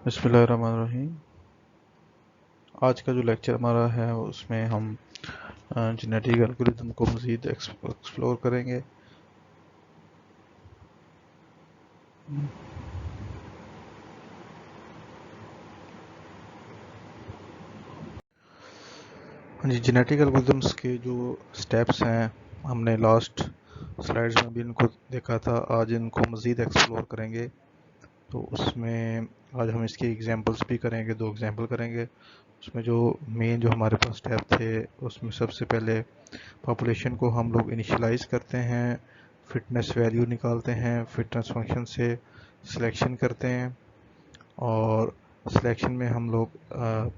बिस्मिल्लाहिर्रहमानिर्रहीम। आज का जो लेक्चर हमारा है उसमें हम जेनेटिक एल्गोरिथम को मज़ीद एक्सप्लोर करेंगे। जी, जेनेटिक एल्गोरिथम्स के जो स्टेप्स हैं हमने लास्ट स्लाइड्स में भी इनको देखा था। आज इनको मज़ीद एक्सप्लोर करेंगे। तो उसमें आज हम इसके एग्जांपल्स भी करेंगे, 2 एग्जांपल करेंगे। उसमें जो मेन जो हमारे पास स्टेप थे उसमें सबसे पहले पॉपुलेशन को हम लोग इनिशियलाइज करते हैं, फिटनेस वैल्यू निकालते हैं, फिटनेस फंक्शन से सिलेक्शन करते हैं और सिलेक्शन में हम लोग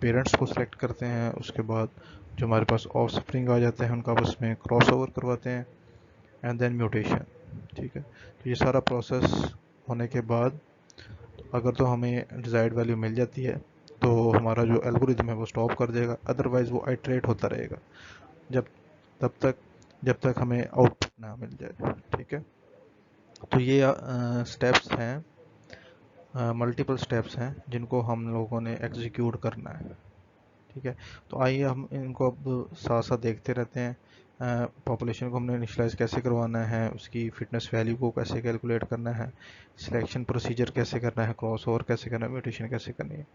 पेरेंट्स को सिलेक्ट करते हैं। उसके बाद जो हमारे पास ऑफ स्प्रिंग आ जाते हैं उनका आपस में क्रॉस ओवर करवाते हैं एंड देन म्यूटेशन। ठीक है, तो ये सारा प्रोसेस होने के बाद अगर तो हमें डिजायर्ड वैल्यू मिल जाती है तो हमारा जो एल्गोरिथम है वो स्टॉप कर देगा, अदरवाइज वो आइटरेट होता रहेगा जब तब तक जब तक हमें आउटपुट ना मिल जाए। ठीक है, तो ये स्टेप्स हैं, मल्टीपल स्टेप्स हैं जिनको हम लोगों ने एग्जीक्यूट करना है। ठीक है, तो आइए हम इनको अब साथ साथ देखते रहते हैं। पॉपुलेशन को हमने इनिशियलाइज कैसे करवाना है, उसकी फिटनेस वैल्यू को कैसे कैलकुलेट करना है, सिलेक्शन प्रोसीजर कैसे करना है, क्रॉस ओवर कैसे करना है, म्यूटेशन कैसे करनी है।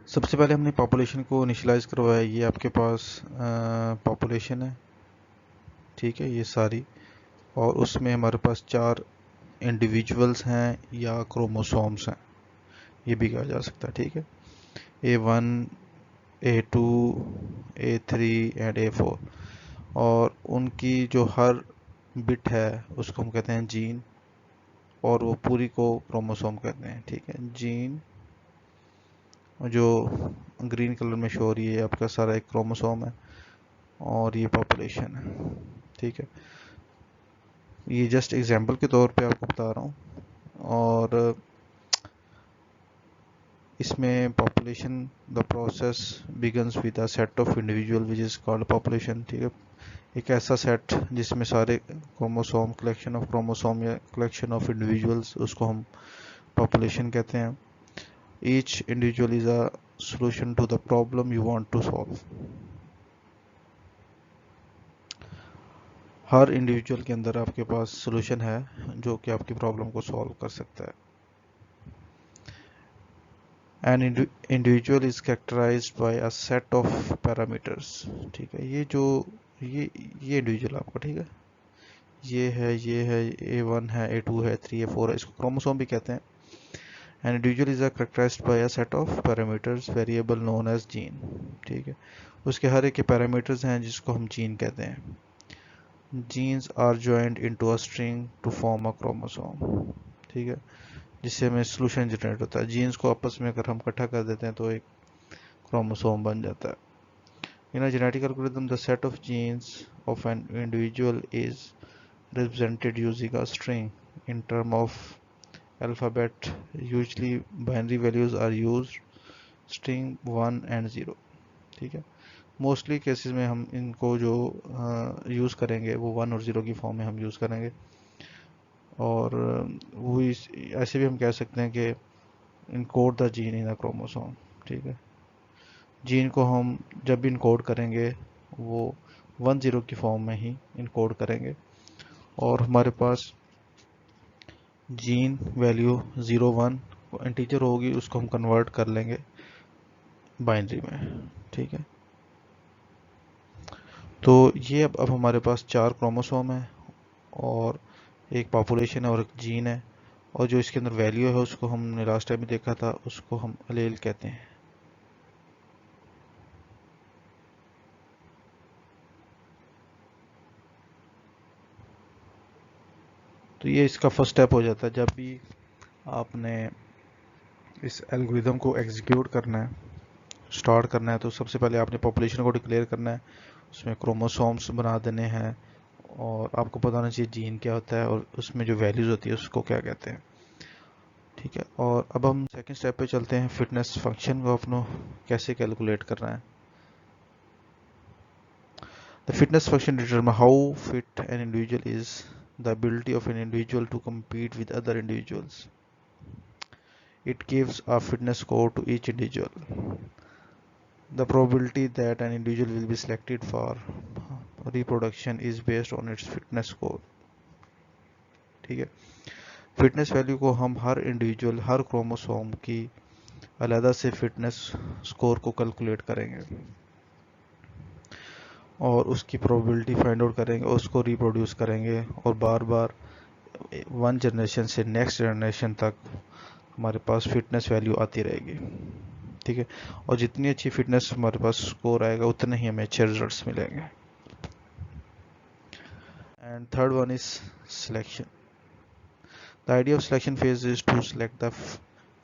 सबसे पहले हमने पॉपुलेशन को इनिशियलाइज करवाया। ये आपके पास पॉपुलेशन है, ठीक है, ये सारी, और उसमें हमारे पास 4 इंडिविजुअल्स हैं या क्रोमोसोम्स हैं, ये भी कहा जा सकता है। ठीक है, A1, A2, A3 and A4, और उनकी जो हर बिट है उसको हम कहते हैं जीन, और वो पूरी को क्रोमोसोम कहते हैं। ठीक है, जीन जो ग्रीन कलर में शो हो रही है आपका सारा एक क्रोमोसोम है और ये पॉपुलेशन है। ठीक है, ये जस्ट एग्जांपल के तौर पे आपको बता रहा हूँ। और इसमें population the process begins with a set of individual which is called population. ठीक है, एक ऐसा सेट जिसमें सारे क्रोमोसोम, कलेक्शन ऑफ क्रोमोसोम या कलेक्शन ऑफ इंडिविजुअल्स, उसको हम पॉपुलेशन कहते हैं। Each individual is a solution to the problem you want to solve. हर इंडिविजुअल के अंदर आपके पास सॉल्यूशन है जो कि आपकी प्रॉब्लम को सॉल्व कर सकता है। An individual is characterized by a set of parameters। ठीक है, ये जो ये इंडिविजुअल आपका, ठीक है, ये है A1 है, A2 है, 3 है, 4 है, इसको क्रोमोसोम भी कहते हैं। An individual is characterized by a set of parameters variable known as gene। ठीक है, उसके हर एक के पैरामीटर्स हैं जिसको हम जीन कहते हैं। Genes are joint into a string to form a chromosome. ठीक है, जिससे हमें सोल्यूशन जनरेट होता है। जीन्स को आपस में अगर हम इकट्ठा कर देते हैं तो एक क्रोमोसोम बन जाता है। In a genetic algorithm, the set of genes of an individual is represented using a string in terms of alphabet. Usually binary values are used, string 1 and 0। ठीक है, मोस्टली केसेस में हम इनको जो यूज़ करेंगे वो 1 और 0 की फॉर्म में हम यूज़ करेंगे। और वो ऐसे भी हम कह सकते हैं कि encode the gene in a chromosome. ठीक है, जीन को हम जब भी इनकोड करेंगे वो 1 0 की फॉर्म में ही इनकोड करेंगे, और हमारे पास जीन वैल्यू 0 1 इंटीजर होगी, उसको हम कन्वर्ट कर लेंगे बाइनरी में। ठीक है, तो ये अब हमारे पास 4 क्रोमोसोम है और एक पॉपुलेशन है और एक जीन है, और जो इसके अंदर वैल्यू है उसको हमने लास्ट टाइम भी देखा था, उसको हम एलील कहते हैं। तो ये इसका फर्स्ट स्टेप हो जाता है। जब भी आपने इस एल्गोरिथम को एग्जीक्यूट करना है, स्टार्ट करना है, तो सबसे पहले आपने पॉपुलेशन को डिक्लेयर करना है, उसमें क्रोमोसोम्स बना देने हैं, और आपको पता होना चाहिए जीन क्या होता है और उसमें जो वैल्यूज होती है उसको क्या कहते हैं। ठीक है, और अब हम सेकंड स्टेप पे चलते हैं। फिटनेस फंक्शन को अपनो कैसे कैलकुलेट करना है। The fitness function determine how fit an individual is the ability of an individual to compete with other individuals. It gives a fitness score to each individual. The probability that an individual will be selected for reproduction is based on its fitness score. ठीक है, fitness value को हम हर individual, हर chromosome की अलग से fitness score को calculate करेंगे और उसकी प्रोबेबिलिटी फाइंड आउट करेंगे, उसको रिप्रोड्यूस करेंगे और बार बार वन जनरेशन से नेक्स्ट जनरेशन तक हमारे पास फिटनेस वैल्यू आती रहेगी. ठीक है, और जितनी अच्छी फिटनेस हमारे पास स्कोर आएगा उतने ही हमें अच्छे रिजल्ट्स मिलेंगे. And third one is selection. The idea of selection phase is to select the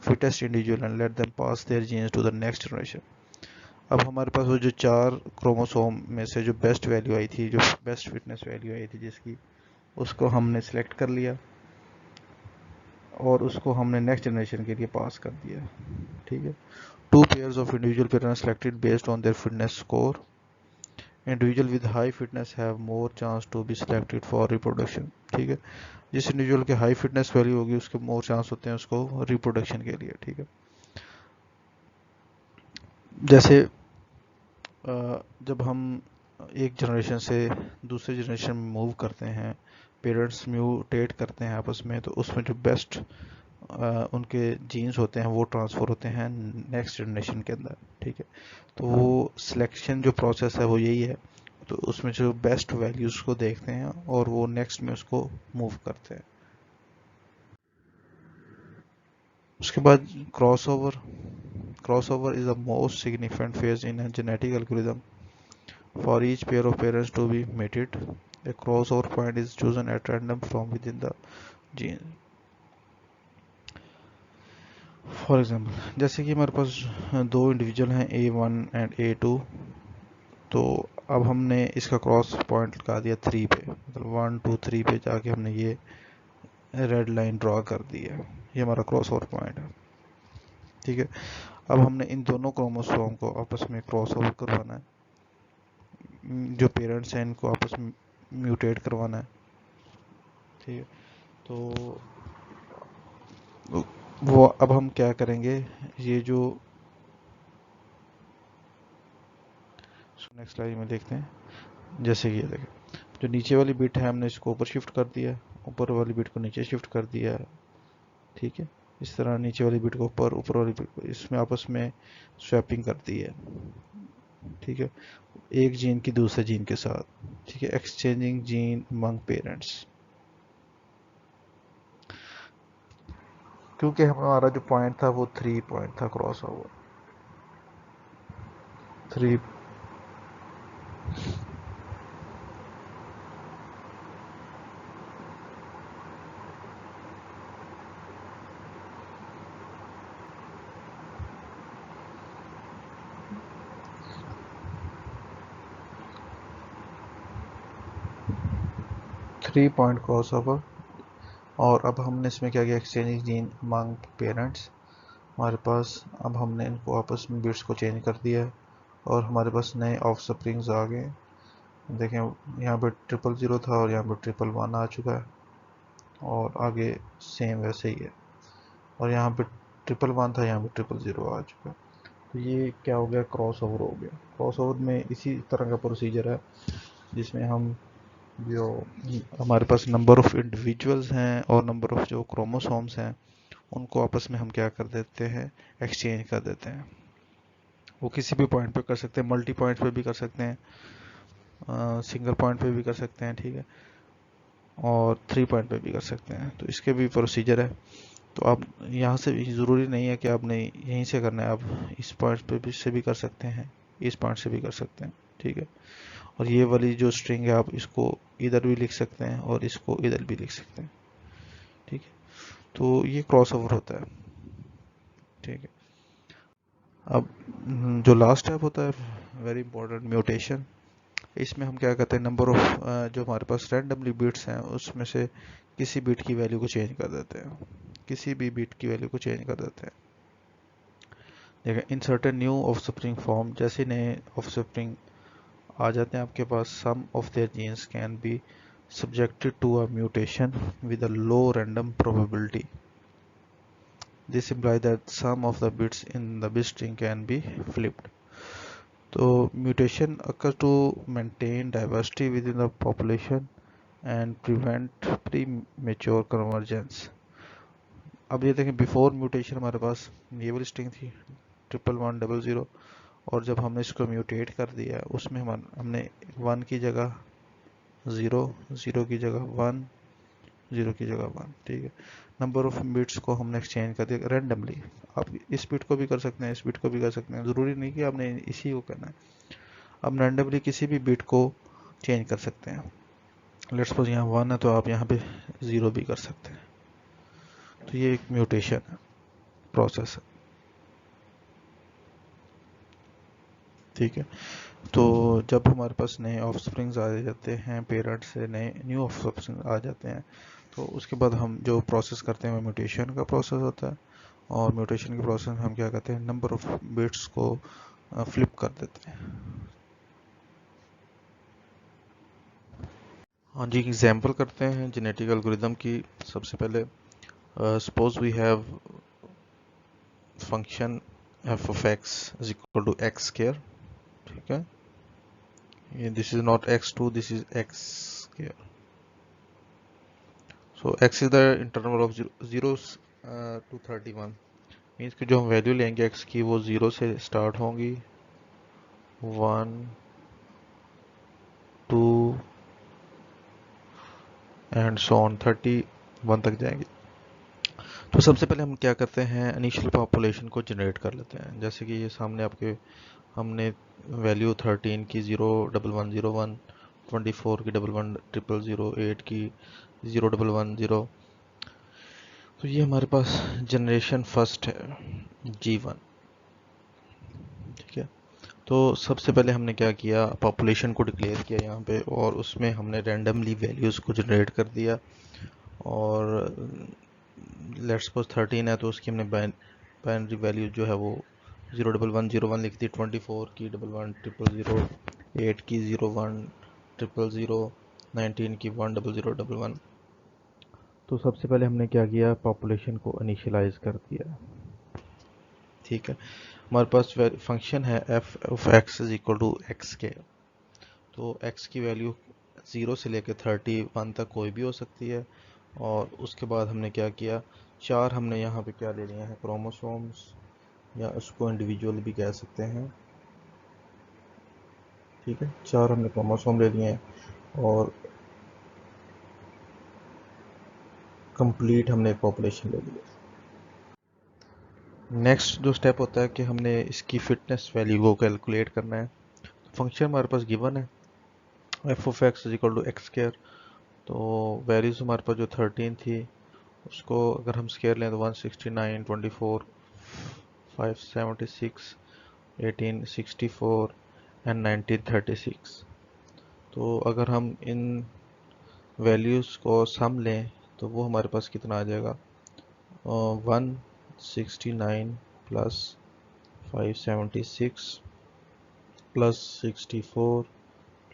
fittest individual and let them pass their genes to the next generation. अब हमारे पास वो जो 4 क्रोमोसोम में से जो बेस्ट वैल्यू आई थी, जो बेस्ट फिटनेस वैल्यू आई थी जिसकी, उसको हमने सेलेक्ट कर लिया और उसको हमने नेक्स्ट जनरेशन के लिए पास कर दिया. ठीक है, 2 pairs of individual parents selected based on their fitness score. Individual with high fitness have more chance to be selected for reproduction. ठीक है, जिस इंडिविजुअल के हाई फिटनेस वैल्यू होगी उसके मोर चांस होते हैं उसको रिप्रोडक्शन के लिए. ठीक है, जैसे जब हम एक जनरेशन से दूसरे जनरेशन में मूव करते हैं, पेरेंट्स म्यूटेट करते हैं आपस में, तो उसमें जो बेस्ट उनके जीन्स होते हैं वो ट्रांसफर होते हैं नेक्स्ट जनरेशन के अंदर. ठीक है, तो वो सिलेक्शन जो प्रोसेस है वो यही है. तो उसमें जो बेस्ट वैल्यूज को देखते हैं और वो नेक्स्ट में उसको मूव करते हैं. उसके बाद crossover. Crossover is the most significant phase in a genetic algorithm. For each pair of parents to be mated, a crossover point is chosen at random from within the gene. For example, जैसे कि हमारे पास 2 individual हैं A1 and A2, तो अब हमने इसका cross point लगा दिया 3 पे, मतलब 1 2 3 पे जाके हमने ये रेड लाइन ड्रॉ कर दी है. ये हमारा क्रॉस ओवर पॉइंट है. ठीक है, अब हमने इन दोनों क्रोमोसोम को आपस में क्रॉस ओवर करवाना है. जो पेरेंट्स हैं इनको आपस में म्यूटेट करवाना है. ठीक है, तो वो अब हम क्या करेंगे, ये जो नेक्स्ट स्लाइड में देखते हैं. जैसे कि ये देखें, जो नीचे वाली बिट है हमने इसको ऊपर शिफ्ट कर दिया, ऊपर वाली बिट को नीचे शिफ्ट कर दिया. ठीक है, इस तरह नीचे वाली बिट को ऊपर, ऊपर वाली बिट को इसमें आपस में स्वैपिंग कर दी है. ठीक है, एक जीन की दूसरे जीन के साथ. ठीक है, एक्सचेंजिंग जीन अमंग पेरेंट्स. क्योंकि हमारा जो पॉइंट था वो 3 पॉइंट था cross over. 3 point cross over. और अब हमने इसमें क्या किया, एक्सचेंजिंग जीन अमंग पेरेंट्स. हमारे पास अब हमने इनको आपस में बिट्स को चेंज कर दिया है और हमारे पास नए ऑफ स्प्रिंग्स आ गए. देखें, यहाँ पे 000 था और यहाँ पे 111 आ चुका है और आगे सेम वैसे ही है. और यहाँ पे 111 था, यहाँ पे 000 आ चुका है. तो ये क्या हो गया, क्रॉस ओवर हो गया. क्रॉस ओवर में इसी तरह का प्रोसीजर है जिसमें हम जो हमारे पास नंबर ऑफ इंडिविजुअल्स हैं और नंबर ऑफ जो क्रोमोसोम्स हैं उनको आपस में हम क्या कर देते हैं, एक्सचेंज कर देते हैं. वो किसी भी पॉइंट पे कर सकते हैं, मल्टी पॉइंट पे भी कर सकते हैं, सिंगल पॉइंट पे भी कर सकते हैं. ठीक है, और 3 पॉइंट पे भी कर सकते हैं. तो इसके भी प्रोसीजर है. तो आप यहाँ से ज़रूरी नहीं है कि आपने यहीं से करना है, आप इस पॉइंट पे भी से भी कर सकते हैं, इस पॉइंट से भी कर सकते हैं. ठीक है, और ये वाली जो स्ट्रिंग है आप इसको इधर भी लिख सकते हैं और इसको इधर भी लिख सकते हैं. ठीक है, तो ये क्रॉस ओवर होता है. ठीक है, अब जो लास्ट स्टेप होता है, वेरी इंपॉर्टेंट, म्यूटेशन. इसमें हम क्या करते हैं, नंबर ऑफ जो हमारे पास रैंडमली बिट्स हैं उसमें से किसी बिट की वैल्यू को चेंज कर देते हैं, किसी भी बिट की वैल्यू को चेंज कर देते हैं. देखें, insert new offspring form. जैसे नए ऑफ स्प्रिंग आ जाते हैं आपके पास, some of their genes can be subjected to a mutation with a low random probability. This implies that some of the bits in the bit string can be flipped. So mutation occurs to maintain diversity within the population and prevent premature convergence. अब ये देखें, before mutation हमारे पास ये वाली string थी 11100, और जब हमने इसको म्यूटेट कर दिया उसमें हमने 1 की जगह 0, 0 की जगह 1, 0 की जगह 1, ठीक है। नंबर ऑफ बिट्स को हमने एक्सचेंज कर दिया रैंडमली। आप इस बिट को भी कर सकते हैं, इस बिट को भी कर सकते हैं, ज़रूरी नहीं कि आपने इसी को करना है। आप रैंडमली किसी भी बिट को चेंज कर सकते हैं। लेट्स सपोज यहाँ 1 है तो आप यहाँ पे 0 भी कर सकते हैं। तो ये एक म्यूटेशन है, प्रोसेस है, ठीक है। तो जब हमारे पास नए ऑफस्प्रिंग्स आ जाते हैं, पेरेंट्स से नए न्यू ऑफस्प्रिंग आ जाते हैं, तो उसके बाद हम जो प्रोसेस करते हैं वो म्यूटेशन का प्रोसेस होता है। और म्यूटेशन के प्रोसेस में हम क्या करते हैं, नंबर ऑफ बिट्स को फ्लिप कर देते हैं। हाँ जी, एग्जांपल करते हैं जेनेटिक एल्गोरिदम की। सबसे पहले suppose we have function f of x is equal to x square, ठीक है। This is not x2, this is x square. So x is the interval of 0 to 31, means कि जो हम वैल्यू लेंगे x की वो 0 से स्टार्ट होंगी, 1, 2 एंड सो ऑन 31 तक जाएंगे। तो सबसे पहले हम क्या करते हैं, इनिशियल पॉपुलेशन को जनरेट कर लेते हैं। जैसे कि ये सामने आपके हमने वैल्यू 13 की 01101, 24 की 110000, 8 की 0110। तो ये हमारे पास जनरेशन फर्स्ट है G1, ठीक है। तो सबसे पहले हमने क्या किया, पॉपुलेशन को डिक्लेयर किया यहाँ पे, और उसमें हमने रैंडमली वैल्यूज़ को जनरेट कर दिया। और लेट्स सपोज 13 है तो उसकी हमने बाइनरी वैल्यू जो है वो 01101 लिख दी, 24 की 11000, 8 की 010000, 19 की 10011। तो सबसे पहले हमने क्या किया, पॉपुलेशन को इनिशियलाइज कर दिया, ठीक है। हमारे पास फंक्शन है f of x is equal to x के। तो x की वैल्यू 0 से लेकर 31 तक कोई भी हो सकती है। और उसके बाद हमने क्या किया, 4 हमने यहाँ पे क्या ले लिए हैं, क्रोमोसोम्स, या उसको इंडिविजुअल भी कह सकते हैं, ठीक है। 4 हमने क्रोमोसोम ले लिए हैं और कंप्लीट हमने पॉपुलेशन ले ली। नेक्स्ट जो स्टेप होता है कि हमने इसकी फिटनेस वैल्यू को कैलकुलेट करना है। फंक्शन हमारे पास गिवन है f of x is equal to x square. तो वैल्यूज हमारे पास जो 13 थी उसको अगर हम स्केयर लें तो 169, 24, 576, 1864 एंड 1936। तो अगर हम इन वैल्यूज़ को सम लें तो वो हमारे पास कितना आ जाएगा, 169 प्लस 576 प्लस 64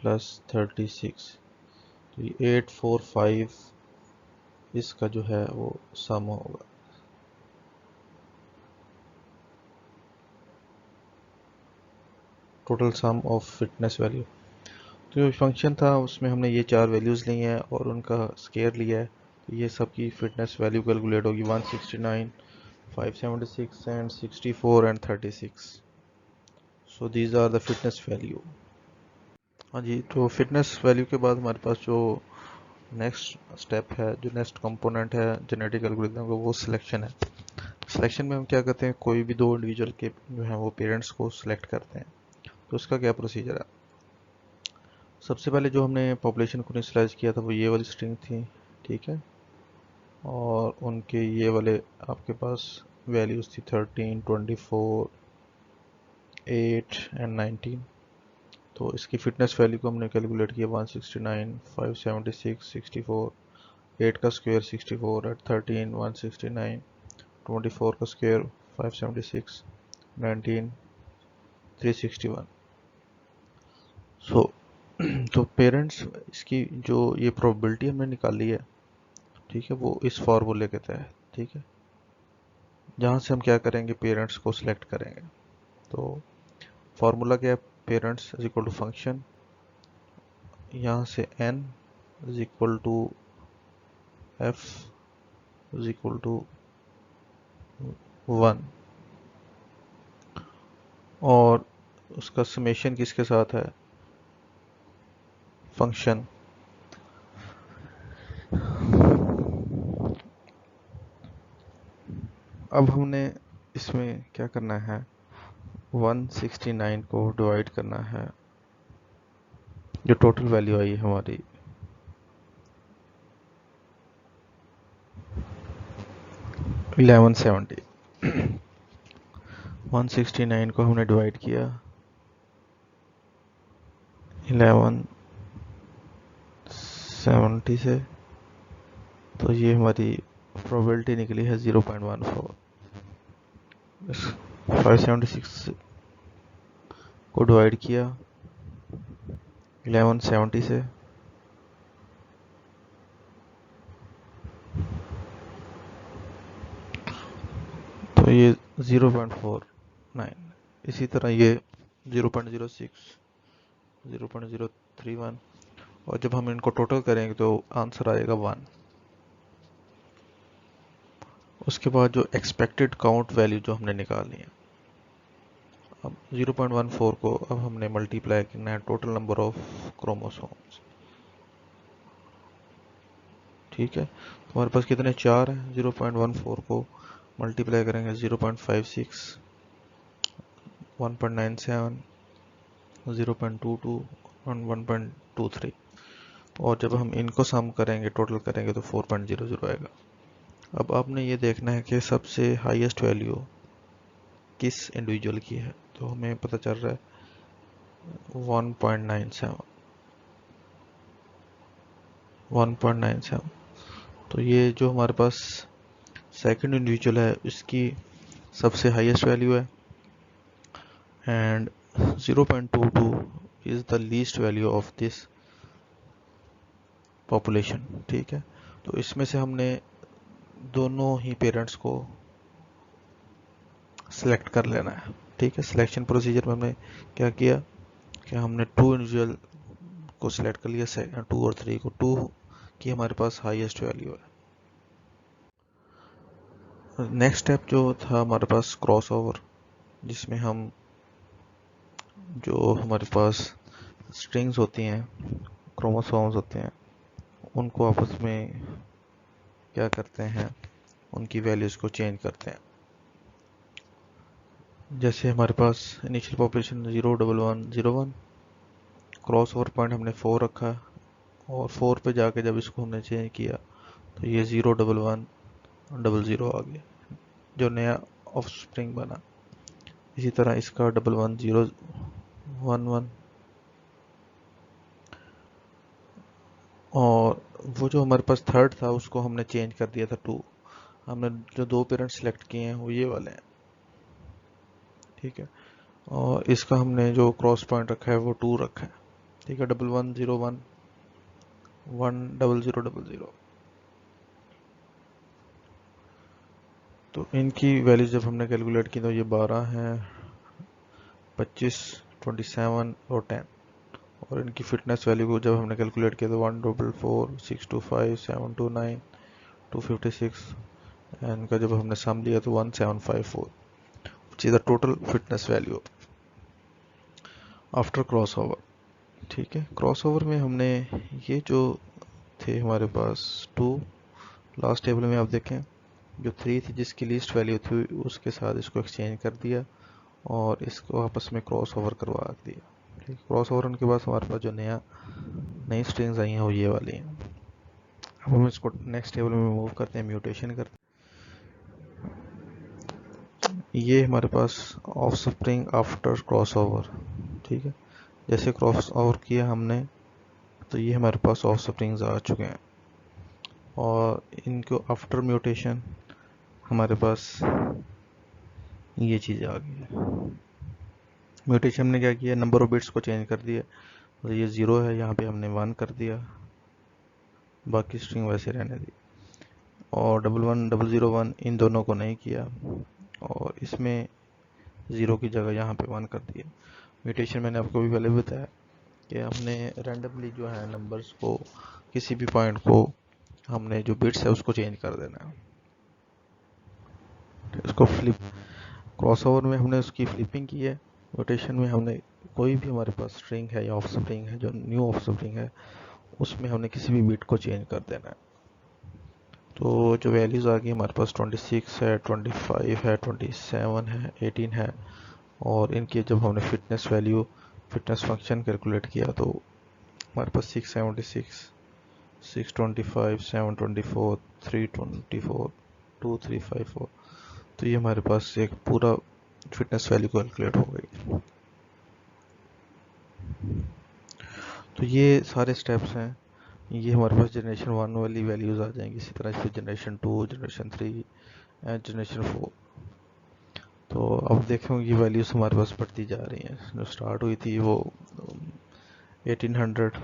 प्लस 36, तो ये 845 इसका जो है वो सम होगा। Total sum of fitness value. तो जो फंक्शन था उसमें हमने ये 4 वैल्यूज़ ली हैं और उनका स्केयर लिया है। तो ये सबकी फिटनेस वैल्यू कैलकुलेट होगी 169, 576 and 64 and 36। So these are the fitness value. हाँ जी, तो फिटनेस वैल्यू के बाद हमारे पास जो नेक्स्ट स्टेप है, जो नेक्स्ट कंपोनेंट है जेनेटिक एल्गोरिथम का, वो सिलेक्शन है। सिलेक्शन में हम क्या करते हैं, कोई भी दो इंडिविजुअल के जो हैं वो पेरेंट्स को सिलेक्ट करते हैं। तो उसका क्या प्रोसीजर है, सबसे पहले जो हमने पॉपुलेशन को इनिशियलाइज किया था वो ये वाली स्ट्रिंग थी, ठीक है। और उनके ये वाले आपके पास वैल्यूज़ थी 13, 24, 8 एंड 19। तो इसकी फिटनेस वैल्यू को हमने कैलकुलेट किया 169, 576, 64, 8 का स्क्वायर 64 एट 13, 169, 24 का स्क्वायर 576, 19, 361। सो तो पेरेंट्स, इसकी जो ये प्रोबेबिलिटी हमने निकाली है, ठीक है, वो इस फॉर्मूले के तहत, ठीक है, जहाँ से हम क्या करेंगे, पेरेंट्स को सिलेक्ट करेंगे। तो फॉर्मूला क्या है, parents is equal to function, यहाँ से n is equal to f is equal to 1, और उसका समेशन किसके साथ है, फंक्शन। अब हमने इसमें क्या करना है, 169 को डिवाइड करना है, जो टोटल वैल्यू आई है हमारी 1170। 169 को हमने डिवाइड किया 1170 से, तो ये हमारी प्रोबेबिलिटी निकली है 0.14। 576 को डिवाइड किया 1170 से, तो ये 0.49। इसी तरह ये 0.06, 0.031, और जब हम इनको टोटल करेंगे तो आंसर आएगा 1। उसके बाद जो एक्सपेक्टेड काउंट वैल्यू जो हमने निकालनी है, अब 0.14 को अब हमने मल्टीप्लाई करना है टोटल नंबर ऑफ क्रोमोसोम्स, ठीक है। तो हमारे पास कितने, 4 है। 0.14 को मल्टीप्लाई करेंगे 0.56, 1.97, 0.22 और 1.23, और जब हम इनको सम करेंगे, टोटल करेंगे, तो 4.00 आएगा। अब आपने ये देखना है कि सबसे हाईएस्ट वैल्यू किस इंडिविजुअल की है, तो हमें पता चल रहा है 1.97। तो ये जो हमारे पास सेकंड इंडिविजुअल है, इसकी सबसे हाईएस्ट वैल्यू है, and 0.22 is the least value of this population, ठीक है। तो इसमें से हमने दोनों ही पेरेंट्स को सिलेक्ट कर लेना है, ठीक है। सिलेक्शन प्रोसीजर में हमने क्या किया कि हमने 2 इंडिविजुअल को सिलेक्ट कर लिया, 2 और 3 को, 2 की हमारे पास हाईएस्ट वैल्यू है। नेक्स्ट स्टेप जो था हमारे पास क्रॉस ओवर, जिसमें हम जो हमारे पास स्ट्रिंग्स होती हैं, क्रोमोसोम्स होते हैं, उनको आपस में क्या करते हैं, उनकी वैल्यूज़ को चेंज करते हैं। जैसे हमारे पास initial population 01101, crossover point हमने 4 रखा, और 4 पे जाके जब इसको हमने चेंज किया तो ये 01100 आ गया, जो नया ऑफ स्प्रिंग बना। इसी तरह इसका 11011, और वो जो हमारे पास थर्ड था उसको हमने चेंज कर दिया था 2। हमने जो 2 पेरेंट्स सेलेक्ट किए हैं वो ये वाले हैं, ठीक है। और इसका हमने जो क्रॉस पॉइंट रखा है वो 2 रखा है, ठीक है। 1101 10000। तो इनकी वैल्यू जब हमने कैलकुलेट की तो ये 12 हैं, 25, 27 और 10। और इनकी फिटनेस वैल्यू को जब हमने कैलकुलेट किया तो 144, 625, 729, 256, इनका जब हमने सम लिया तो 1754, which is the total fitness value after cross over, ठीक है। क्रॉस ओवर में हमने ये जो थे हमारे पास 2, लास्ट टेबल में आप देखें जो 3 थी जिसकी लीस्ट वैल्यू थी उसके साथ इसको एक्सचेंज कर दिया और इसको आपस में क्रॉस ओवर करवा दिया, ठीक। क्रॉस ओवर के बाद हमारे पास जो नई स्ट्रिंग्स आई हैं वो ये वाली हैं। अब हम इसको नेक्स्ट टेबल में मूव करते हैं, म्यूटेशन करते हैं। ये हमारे पास offspring after cross over, ठीक है। जैसे क्रॉस ओवर किया हमने तो ये हमारे पास ऑफ स्प्रिंग्स आ चुके हैं, और इनको आफ्टर म्यूटेशन हमारे पास ये चीज़ आ गई है। म्यूटेशन ने क्या किया, नंबर ऑफ बिट्स को चेंज कर दिया। तो ये 0 है, यहाँ पे हमने 1 कर दिया, बाकी स्ट्रिंग वैसे रहने दी। और 11 001 इन दोनों को नहीं किया, और इसमें 0 की जगह यहाँ पे 1 कर दिया। म्यूटेशन मैंने आपको भी पहले बताया कि हमने रैंडमली जो है नंबर्स को, किसी भी पॉइंट को हमने जो बिट्स है उसको चेंज कर देना है। इसको फ्लिप, क्रॉसओवर में हमने उसकी फ्लिपिंग की है। रोटेशन में हमने कोई भी हमारे पास स्ट्रिंग है या ऑफ स्ट्रिंग है, जो न्यू ऑफ स्ट्रिंग है, उसमें हमने किसी भी बिट को चेंज कर देना है। तो जो वैल्यूज़ आ गई हमारे पास 26 है, 25 है, 27 है, 18 है, और इनकी जब हमने फिटनेस फंक्शन कैलकुलेट किया तो हमारे पास 676, 625, 724, 324, 2354, तो ये हमारे पास एक पूरा फिटनेस वैल्यू कैलकुलेट हो गई। तो ये सारे स्टेप्स हैं, ये हमारे पास जनरेशन 1 वाली वैल्यूज़ आ जाएंगी। इसी तरह से जनरेशन 2, जनरेशन 3 एंड जनरेशन 4। तो अब देखो ये वैल्यूज़ हमारे पास बढ़ती जा रही हैं। जो स्टार्ट हुई थी वो 1800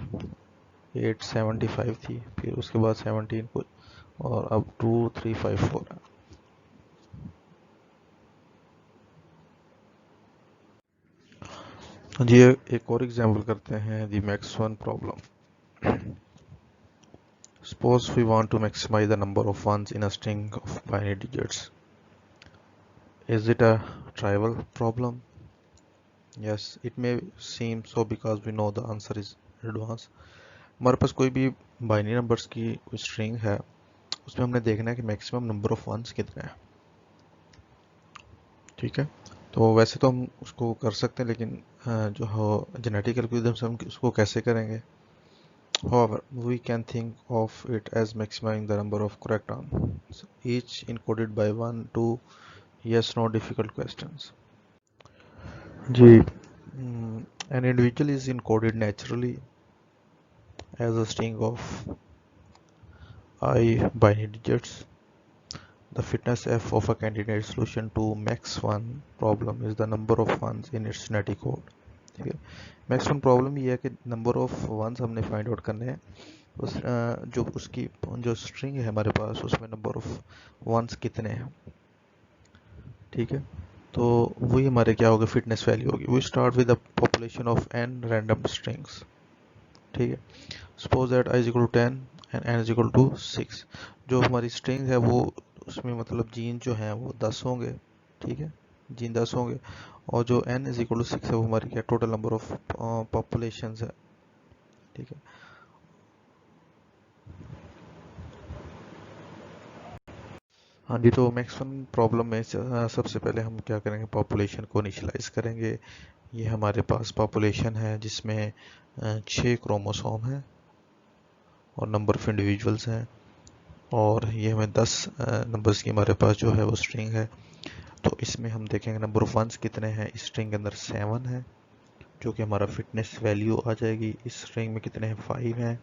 875 थी, फिर उसके बाद 17 कुछ, और अब 2354 है। जी एक और एग्जांपल करते हैं, the max one problem. Suppose we want to maximize the number of ones in a string of binary digits. Is it a trivial problem? Yes, it may seem so because we know the answer is advanced. हमारे पास कोई भी binary numbers की कोई string है, उसमें हमने देखना है कि मैक्सिमम नंबर ऑफ वंस कितने हैं। ठीक है, तो वैसे तो हम उसको कर सकते हैं, लेकिन जो हो जेनेटिक एल्गोरिथम से हम उसको कैसे करेंगे। However, we can think of it as maximizing the number of correct answers, each encoded by 1, 2 yes no difficult questions. Ji, an individual is encoded naturally as a string of I binary digits. The fitness F of a candidate solution to max 1 problem is the number of ones in its genetic code. ठीक है, max one problem ये है कि number of once हमने find out करने हैं, जो उसकी जो स्ट्रिंग है हमारे पास उसमें नंबर ऑफ वंस कितने हैं। ठीक है, तो वही हमारे क्या होगा, फिटनेस वैल्यू होगी। We start with the population of n random strings. ठीक है, suppose that i is equal to 10 and n is equal to 6। जो हमारी स्ट्रिंग है वो, उसमें मतलब जीन जो है वो 10 होंगे। ठीक है, जीन 10 होंगे, और जो n इज इक्वल टू 6 है वो हमारी क्या टोटल नंबर ऑफ पॉपुलेशन है। ठीक है, हाँ जी, तो मैक्स वन प्रॉब्लम में सबसे पहले हम क्या करेंगे, पॉपुलेशन को इनिशियलाइज करेंगे। ये हमारे पास पॉपुलेशन है जिसमें 6 क्रोमोसोम है और नंबर ऑफ इंडिविजुअल्स हैं, और ये हमें 10 नंबर्स की हमारे पास जो है वो स्ट्रिंग है। तो इसमें हम देखेंगे नंबर ऑफ वंस कितने हैं। इस स्ट्रिंग के अंदर 7 है जो कि हमारा फिटनेस वैल्यू आ जाएगी। इस स्ट्रिंग में कितने हैं, 5 हैं।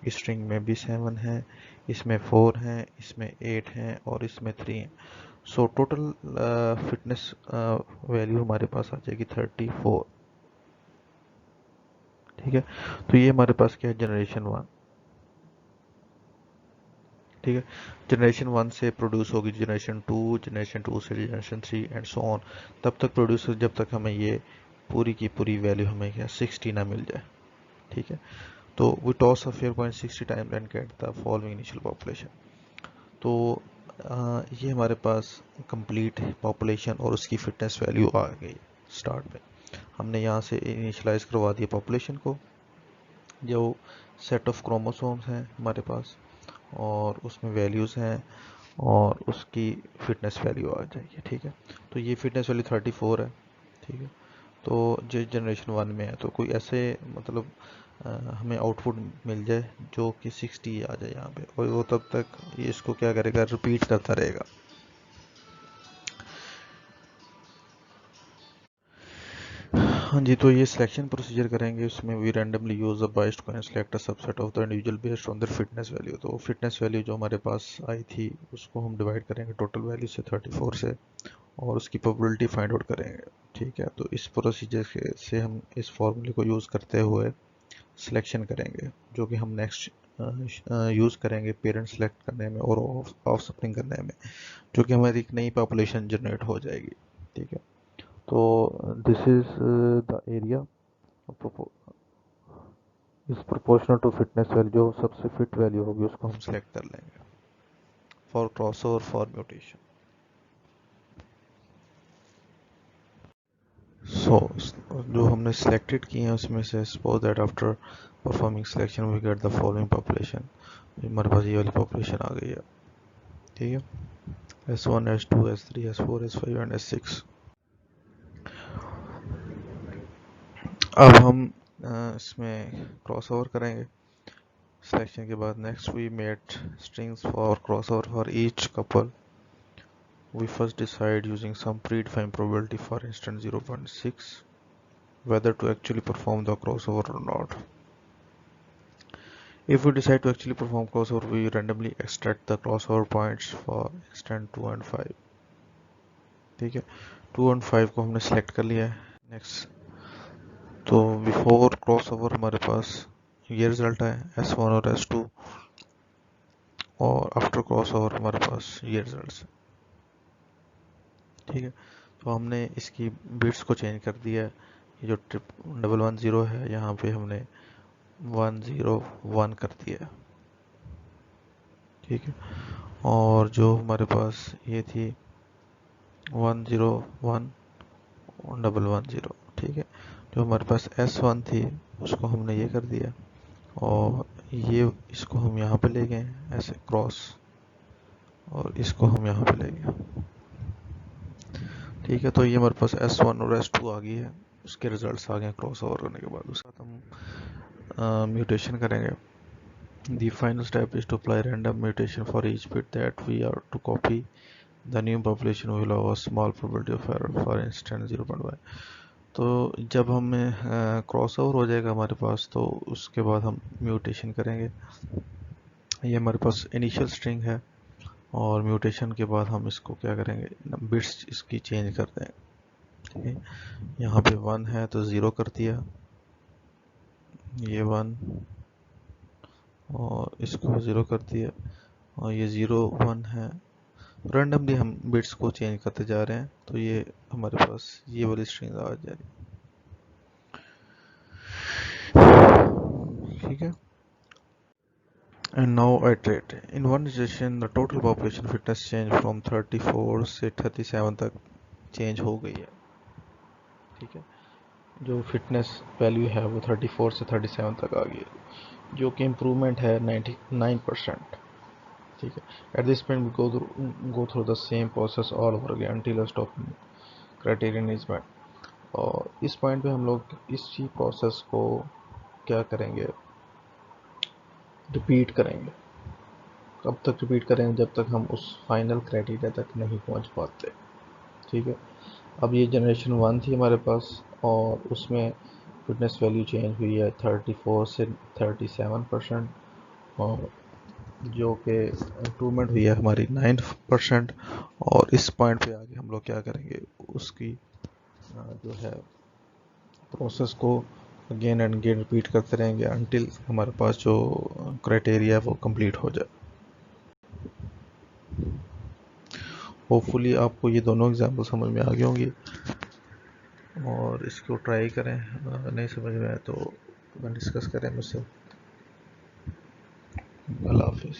इस स्ट्रिंग में भी 7 है, इसमें 4 हैं, इसमें 8 हैं, और इसमें 3 हैं। सो टोटल फिटनेस वैल्यू हमारे पास आ जाएगी 34। ठीक है, तो ये हमारे पास क्या है, जनरेशन 1। ठीक है, जनरेशन 1 से प्रोड्यूस होगी जनरेशन 2, जनरेशन 2 से जनरेशन 3 एंड सो ऑन, तब तक प्रोड्यूस जब तक हमें ये पूरी की पूरी वैल्यू हमें क्या 60 ना मिल जाए। ठीक है, तो we toss a fair point 60 time and get the following initial population. तो ये हमारे पास कंप्लीट पॉपुलेशन और उसकी फिटनेस वैल्यू आ गई। स्टार्ट में हमने यहाँ से इनिशियलाइज करवा दिया पॉपुलेशन को, जो सेट ऑफ क्रोमोसोम्स हैं हमारे पास, और उसमें वैल्यूज़ हैं, और उसकी फिटनेस वैल्यू आ जाएगी। ठीक है, तो ये फिटनेस वैल्यू 34 है। ठीक है, तो जो जनरेशन 1 में है, तो कोई ऐसे मतलब हमें आउटपुट मिल जाए जो कि 60 आ जाए यहाँ पे, और वो तब तक ये इसको क्या करेगा, रिपीट करता रहेगा। हाँ जी, तो ये सिलेक्शन प्रोसीजर करेंगे, उसमें we randomly use a biased को select a subset of the individual based on their fitness value. तो फिटनेस वैल्यू जो हमारे पास आई थी उसको हम डिवाइड करेंगे टोटल वैल्यू से 34 से, और उसकी प्रोबेबिलिटी फाइंड आउट करेंगे। ठीक है, तो इस प्रोसीजर से हम इस फॉर्मूले को यूज़ करते हुए सिलेक्शन करेंगे, जो कि हम नेक्स्ट यूज़ करेंगे पेरेंट सेलेक्ट करने में और ऑफ स्प्रिंग करने में, जो कि हमारी एक नई पॉपुलेशन जनरेट हो जाएगी। ठीक है, तो this is the area is proportional to fitness value, जो सबसे फिट वैल्यू होगी उसको हम सेलेक्ट कर लेंगे for crossover for mutation. So जो हमने सिलेक्टेड किए हैं उसमें से suppose that after performing selection we get the following population, हमारे पास ये वाली पॉपुलेशन आ गई है। ठीक है, S1 S2 S3 S4 S5 and S6। अब हम इसमें क्रॉस ओवर करेंगे सिलेक्शन के बाद। Next we made strings for crossover for each couple. We first decide using some predefined probability, for instance 0.6, whether to actually perform the crossover or not. If we decide to actually perform crossover, we randomly extract the crossover points, for instance 2 and 5. ठीक है, 2 and 5 को हमने select कर लिया है। Next, तो before crossover हमारे पास ये रिजल्ट है S1 और S2, और आफ्टर क्रॉसओवर हमारे पास ये रिजल्ट है। ठीक है, तो हमने इसकी बिट्स को चेंज कर दिया है। ये जो 110 है यहाँ पे हमने 101 कर दिया है। ठीक है, और जो हमारे पास ये थी 101 110। ठीक है, जो हमारे पास S1 थी उसको हमने ये कर दिया, और ये इसको हम यहाँ पे ले गए ऐसे क्रॉस, और इसको हम यहाँ पे ले गए। ठीक है, तो ये हमारे पास S1 और S2 आ गई है, उसके रिजल्ट्स आ गए क्रॉस ओवर करने के बाद। उसके बाद हम म्यूटेशन करेंगे। The final step is to apply random mutation for each bit that we are to copy. The new population will have a small probability of error, for instance 0.1। तो जब हमें क्रॉस ओवर हो जाएगा हमारे पास, तो उसके बाद हम म्यूटेशन करेंगे। ये हमारे पास इनिशियल स्ट्रिंग है, और म्यूटेशन के बाद हम इसको क्या करेंगे, बिट्स इसकी चेंज कर देंगे। ठीक है, यहाँ पे 1 है तो 0 कर दिया, ये 1, और इसको 0 कर दिया, और ये 0 1 है। रैंडमली हम बिट्स को चेंज करते जा रहे हैं, तो ये हमारे पास ये वाली स्ट्रिंग आ जाएगी। ठीक है, and now iterate in one iteration the total population fitness change from 34 से 37 तक चेंज हो गई है। ठीक है, जो फिटनेस वैल्यू है वो 34 से 37 तक आ गई है, जो कि इम्प्रूवमेंट है 99%। ठीक है, at this point we go through the same process all over again until stop criterion is met. और इस पॉइंट पे हम लोग इसी प्रोसेस को क्या करेंगे, रिपीट करेंगे। कब तक रिपीट करेंगे, जब तक हम उस फाइनल क्राइटेरिया तक नहीं पहुंच पाते। ठीक है, अब ये जनरेशन 1 थी हमारे पास, और उसमें फिटनेस वैल्यू चेंज हुई है 34 से 37%, और जो कि इम्प्रूवमेंट हुई है हमारी 9%। और इस पॉइंट पे आगे हम लोग क्या करेंगे, उसकी जो है प्रोसेस को अगेन एंड अगेन रिपीट करते रहेंगे अनटिल हमारे पास जो क्राइटेरिया है वो कंप्लीट हो जाए। होपफुली आपको ये दोनों एग्जाम्पल समझ में आ गए होंगे, और इसको ट्राई करें। नहीं समझ में आए तो डिस्कस करें मुझसे। अल्लाह हाफिज़।